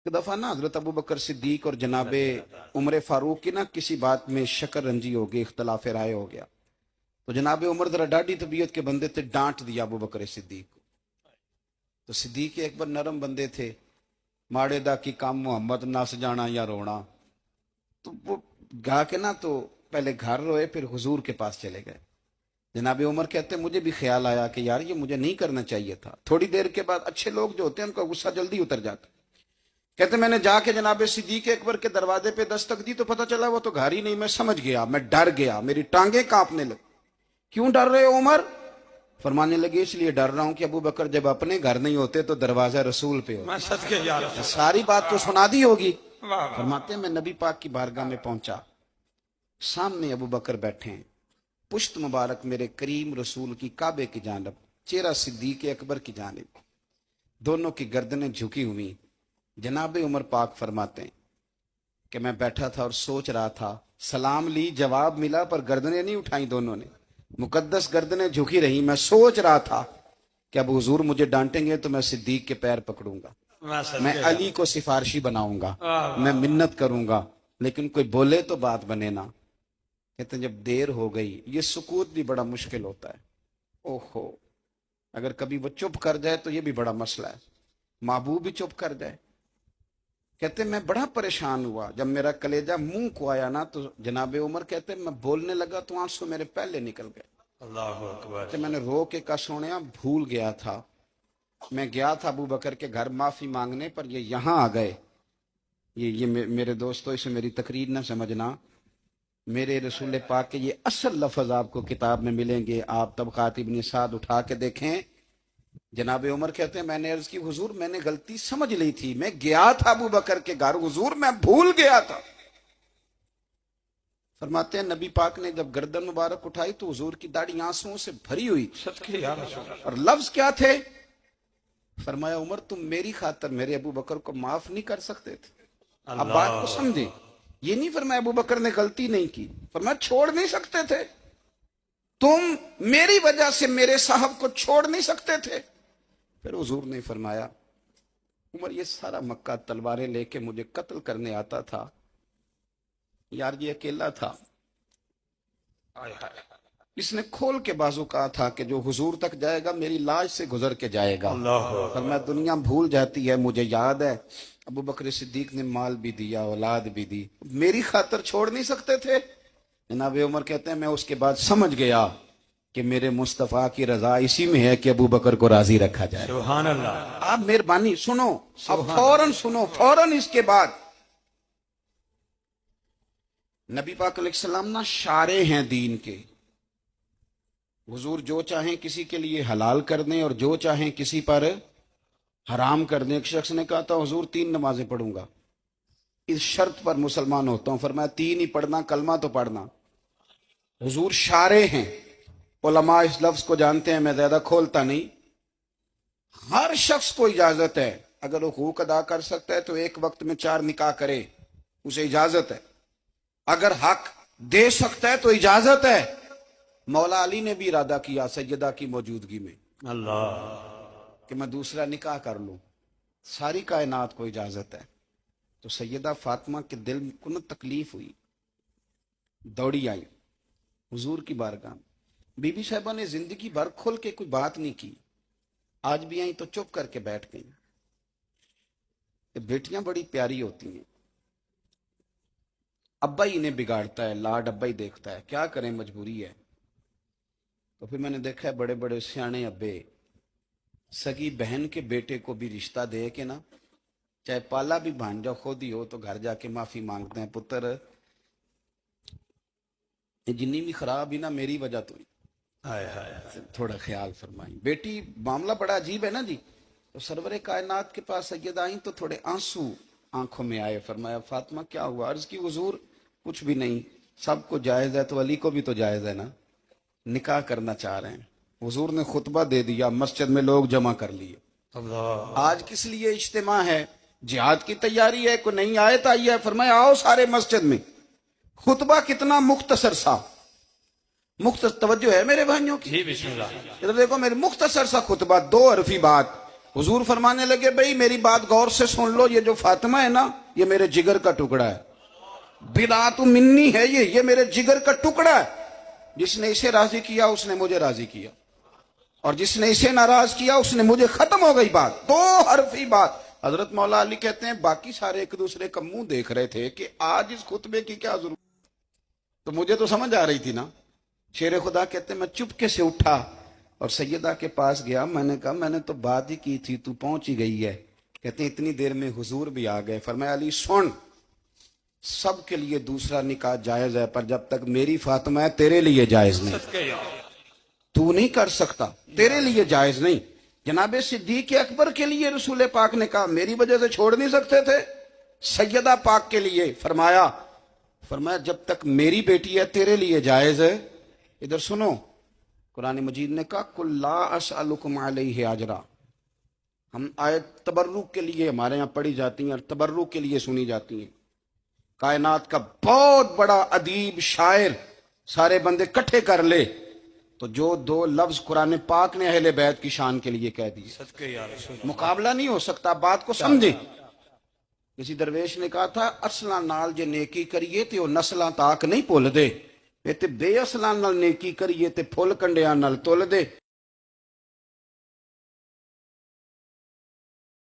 एक दफा ना हजरत अबू बकर सिद्दीक और जनाबे उमर फारूक की ना किसी बात में शकर रंजी हो गई, इख्तलाफ राय हो गया। तो जनाबे उमर जरा डाढ़ी तबीयत के बंदे थे, डांट दिया अबू बकर सिद्दीक को। तो सिद्दीक एक बार नरम बंदे थे, माड़े दा की काम मोहम्मद नस जाना या रोना। तो वो गा के ना तो पहले घर रोए, फिर हुजूर के पास चले गए। जनाबे उमर कहते मुझे भी ख्याल आया कि यार ये मुझे नहीं करना चाहिए था। थोड़ी देर के बाद अच्छे लोग जो होते हैं उनका गुस्सा जल्दी उतर जाता। कहते मैंने जाके जनाबे सिद्दीक अकबर के दरवाजे पे दस्तक दी तो पता चला वो तो घर ही नहीं। मैं समझ गया, मैं डर गया, मेरी टांगे कांपने लगी। क्यों डर रहे हो उमर? फरमाने लगे इसलिए डर रहा हूं कि अबू बकर जब अपने घर नहीं होते तो दरवाजा रसूल पे होता। सारी बात तो सुना दी होगी। फरमाते मैं नबी पाक की बारगाह में पहुंचा, सामने अबू बकर बैठे हैं, पुश्त मुबारक मेरे करीम रसूल की काबे की जानब, चेहरा सिद्दीक अकबर की जानिब, दोनों की गर्दनें झुकी हुई। जनाबे उमर पाक फरमाते हैं कि मैं बैठा था और सोच रहा था, सलाम ली, जवाब मिला, पर गर्दनें नहीं उठाई दोनों ने, मुकद्दस गर्दनें झुकी रही। मैं सोच रहा था कि अब हुजूर मुझे डांटेंगे तो मैं सिद्दीक के पैर पकड़ूंगा, मैं अली को सिफारशी बनाऊंगा, मैं मिन्नत करूंगा, लेकिन कोई बोले तो बात बने ना। कहते हैं जब देर हो गई, ये सुकूत भी बड़ा मुश्किल होता है। ओहो, अगर कभी वो चुप कर जाए तो ये भी बड़ा मसला है, महबूब भी चुप कर जाए। कहते मैं बड़ा परेशान हुआ, जब मेरा कलेजा मुंह को आया ना तो जनाबे उमर कहते मैं बोलने लगा तो आंसू मेरे पहले निकल गए। अल्लाह अकबर। मैंने रो के कहा सोनिया भूल गया था, मैं गया था अबू बकर के घर माफी मांगने, पर ये यहाँ आ गए। ये मेरे दोस्तों इसे मेरी तकरीर ना समझना, मेरे रसूल पाक के ये असल लफ्ज आपको किताब में मिलेंगे। आप तबकात इब्न साद उठा के देखें। जनाबे उमर कहते हैं मैंने अर्ज की हुजूर मैंने गलती समझ ली थी, मैं गया था अबू बकर के घर हुजूर, मैं भूल गया था। फरमाते हैं नबी पाक ने जब गर्दन मुबारक उठाई तो हुजूर की दाढ़ी आंसुओं से भरी हुई थी। और लफ्ज क्या थे? फरमाया उमर तुम मेरी खातर मेरे अबू बकर को माफ नहीं कर सकते थे। अब बात को समझे, ये नहीं फरमाया अबू बकर ने गलती नहीं की, फरमाया छोड़ नहीं सकते थे, तुम मेरी वजह से मेरे साहब को छोड़ नहीं सकते थे। फिर हुजूर ने फरमाया उमर ये सारा मक्का तलवारें लेके मुझे कत्ल करने आता था, यार ये अकेला था, इसने खोल के बाजू कहा था कि जो हुजूर तक जाएगा मेरी लाश से गुजर के जाएगा। फरमाया दुनिया भूल जाती है, मुझे याद है अबू बकर सिद्दीक ने माल भी दिया, औलाद भी दी, मेरी खातर छोड़ नहीं सकते थे। जनाब उमर कहते हैं मैं उसके बाद समझ गया कि मेरे मुस्तफा की रजा इसी में है कि अबू बकर को राजी रखा जाए। सुभान अल्लाह। आप मेहरबानी सुनो, अब फौरन सुनो, फौरन इसके बाद नबी पाक अलैहिस्सलाम ना शारे हैं दीन के। हुजूर जो चाहें किसी के लिए हलाल कर दें और जो चाहें किसी पर हराम कर दें। एक शख्स ने कहा था हुजूर 3 नमाजें पढ़ूंगा, इस शर्त पर मुसलमान होता हूं। फरमाया 3 ही पढ़ना, कलमा तो पढ़ना। हुजूर शारे हैं, उलमा इस लफ्ज को जानते हैं, मैं ज्यादा खोलता नहीं। हर शख्स को इजाजत है, अगर वो हुकूक अदा कर सकता है तो एक वक्त में 4 निकाह करे, उसे इजाजत है। अगर हक दे सकता है तो इजाजत है। मौला अली ने भी इरादा किया सैयदा की मौजूदगी में अल्लाह कि मैं दूसरा निकाह कर लूं, सारी कायनात को इजाजत है। तो सैयदा फातिमा के दिल को न तकलीफ हुई, दौड़ी आई हुजूर की बारगाह। बीबी साहिबा ने जिंदगी भर खुल के कोई बात नहीं की, आज भी आई तो चुप करके बैठ गई। बेटियां बड़ी प्यारी होती हैं, अब्बा ही इन्हें बिगाड़ता है, लाड अब्बा ही देखता है, क्या करें मजबूरी है। तो फिर मैंने देखा है बड़े बड़े सियाने अब्बे सगी बहन के बेटे को भी रिश्ता दे के ना, चाहे पाला भी भांजा खुद ही हो, तो घर जाके माफी मांगते हैं, पुत्र जिन्नी भी खराब ही ना मेरी वजह तो थोड़ा ख्याल फरमाई। बेटी मामला बड़ा अजीब है ना जी। तो सरवरे कायनात के पास सैयदा आई तो थोड़े आंसू आंखों में आए। फरमाया फातिमा क्या हुआ? अर्ज की हुजूर कुछ भी नहीं, सबको जायज है तो अली को भी तो जायज है ना, निकाह करना चाह रहे हैं। हुजूर ने खुतबा दे दिया, मस्जिद में लोग जमा कर लिए। आज किस लिए इज्तिमा है? जिहाद की तैयारी है, कोई नई आयत आई है। फरमाया आओ सारे मस्जिद में। खुतबा कितना मुख्तसर सा, तवज्जो है मेरे भाइयों की? इधर देखो, मेरे मुख्तसर सा खुतबा, 2 हरफी बात, हुजूर फरमाने लगे भाई मेरी बात गौर से सुन लो, ये जो फातिमा है ना ये मेरे जिगर का टुकड़ा है, बिदात मिन्नी है, ये मेरे जिगर का टुकड़ा है। जिसने इसे राजी किया उसने मुझे राजी किया, और जिसने इसे नाराज किया उसने मुझे। खत्म हो गई बात, दो हरफी बात। हजरत मौला अली कहते हैं बाकी सारे एक दूसरे का मुंह देख रहे थे कि आज इस खुतबे की क्या जरूरत, तो मुझे तो समझ आ रही थी ना। शेर खुदा कहते हैं मैं चुपके से उठा और सैयदा के पास गया, मैंने कहा मैंने तो बात ही की थी, तू पहुंच ही गई है। कहते हैं इतनी देर में हुजूर भी आ गए। फरमाया अली सुन, सबके लिए दूसरा निकाह जायज है, पर जब तक मेरी फातिमा है तेरे लिए जायज नहीं, तू नहीं कर सकता, तेरे लिए जायज नहीं। जनाबे सिद्दीक अकबर के लिए रसूल पाक ने कहा मेरी वजह से छोड़ नहीं सकते थे, सैयदा पाक के लिए फरमाया जब तक मेरी बेटी है तेरे लिए जायज है। इधर सुनो, कुरान मजीद ने कहा कुल्ला असअलुकुम अलैहि अजरा। हम आयत तबर्रुक के लिए हमारे यहाँ पढ़ी जाती हैं और तबर्रुक के लिए सुनी जाती हैं। कायनात का बहुत बड़ा अदीब शायर सारे बंदे इकट्ठे कर ले तो जो दो लफ्ज कुरान पाक ने अहले बैत की शान के लिए कह दिए, मुकाबला नहीं हो सकता। बात को समझे। किसी दरवेश ने कहा था असला नाल जे नेकी करिए ते ओ नस्लां ताक नहीं भुल दे, ते बेअसलां नाल नेकी करिए ते फुल कंडियां नाल तुल दे।